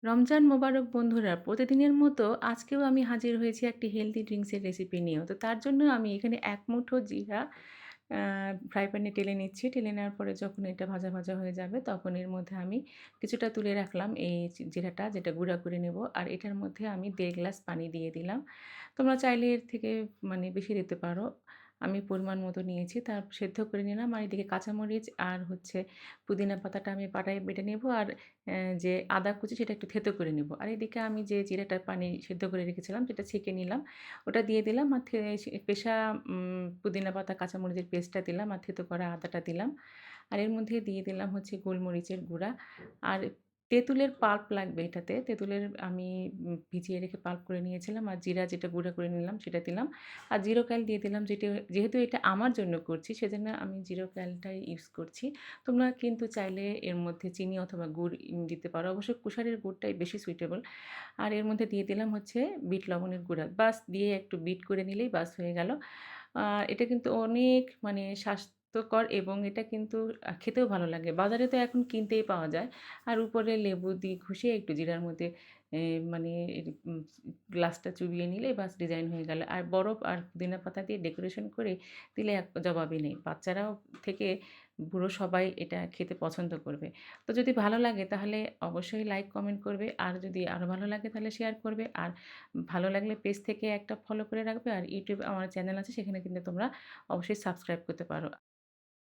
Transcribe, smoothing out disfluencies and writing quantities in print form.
রমজান মোবারক বন্ধুরা! প্রতিদিনের মতো আজকেও আমি হাজির হয়েছি একটি হেলথি ড্রিংকসের রেসিপি নিয়েও। তো তার জন্য আমি এখানে ১ মুঠো জিরা আ ফ্রাই প্যানে ঢেলে নিচ্ছি। ঢেলে নেওয়ার পরে যখন এটা ভাজা, ভাজা হয়ে যাবে তখন এর মধ্যে আমি কিছুটা তুলে রাখলাম এই জিরাটা যেটা গুঁড়া করে নেব। আর এটার মধ্যে আমি ১.৫ গ্লাস পানি দিয়ে দিলাম। তোমরা চাইলে এর থেকে বেশি দিতে পারো। আমি পরিমাণ মতো নিয়েছি। সেদ্ধ করে নিলাম আর এদিকে কাঁচামরিচ আর হচ্ছে পুদিনা পাতাটা আমি পাটায় বেটে নেব আর যে আদা কুচি সেটা একটু থেতো করে নেব। আর এদিকে আমি যে জিরাটার পানি সেদ্ধ করে রেখেছিলাম সেটা ছেঁকে নিলাম। ওটা দিয়ে দিলাম আর পেষা পুদিনা পাতা কাঁচামরিচের পেস্টটা দিলাম আর থেতো করা আদাটা দিলাম। আর এর মধ্যে দিয়ে দিলাম হচ্ছে গোলমরিচের গুঁড়া। আর তেঁতুলের পাল্প লাগবে এটাতে। তেঁতুলের আমি ভিজিয়ে রেখে পাল্প করে নিয়েছিলাম। আর জিরা যেটা গুঁড়া করে নিলাম সেটা দিলাম। আর জিরো কাল দিয়ে দিলাম যেহেতু এটা আমার জন্য করছি সেজন্য আমি জিরো কালটাই ইউজ করছি। তোমরা কিন্তু চাইলে এর মধ্যে চিনি অথবা গুড় দিতে পারো। অবশ্য কুশারের গুড়টাই বেশি সুইটেবল। আর এর মধ্যে দিয়ে দিলাম হচ্ছে বিট লবণের গুঁড়া। বাস দিয়ে একটু বিট করে নিলেই বাস হয়ে গেল। এটা কিন্তু অনেক স্বাস্থ্যকর এবং এটা কিন্তু খেতেও ভালো লাগে। বাজারে তো এখন কিনতেই পাওয়া যায়। আর উপরে লেবু দিয়ে ঘষে একটু জিরার মধ্যে এ মানে এর গ্লাসটা চুবিয়ে নিলেই বাস ডিজাইন হয়ে গেল। আর বরফ আর পুদিনা পাতা দিয়ে ডেকোরেশন করে দিলে এক জবাবই নেই। বাচ্চারাও থেকে বুড়ো সবাই এটা খেতে পছন্দ করবে। তো যদি ভালো লাগে তাহলে অবশ্যই লাইক, কমেন্ট করবে। আর যদি আরো ভালো লাগে তাহলে শেয়ার করবে। আর ভালো লাগলে পেজ থেকে একটা ফলো করে রাখবে। আর YouTube আমার চ্যানেল আছে সেখানে কিন্তু তোমরা অবশ্যই সাবস্ক্রাইব করতে পারো।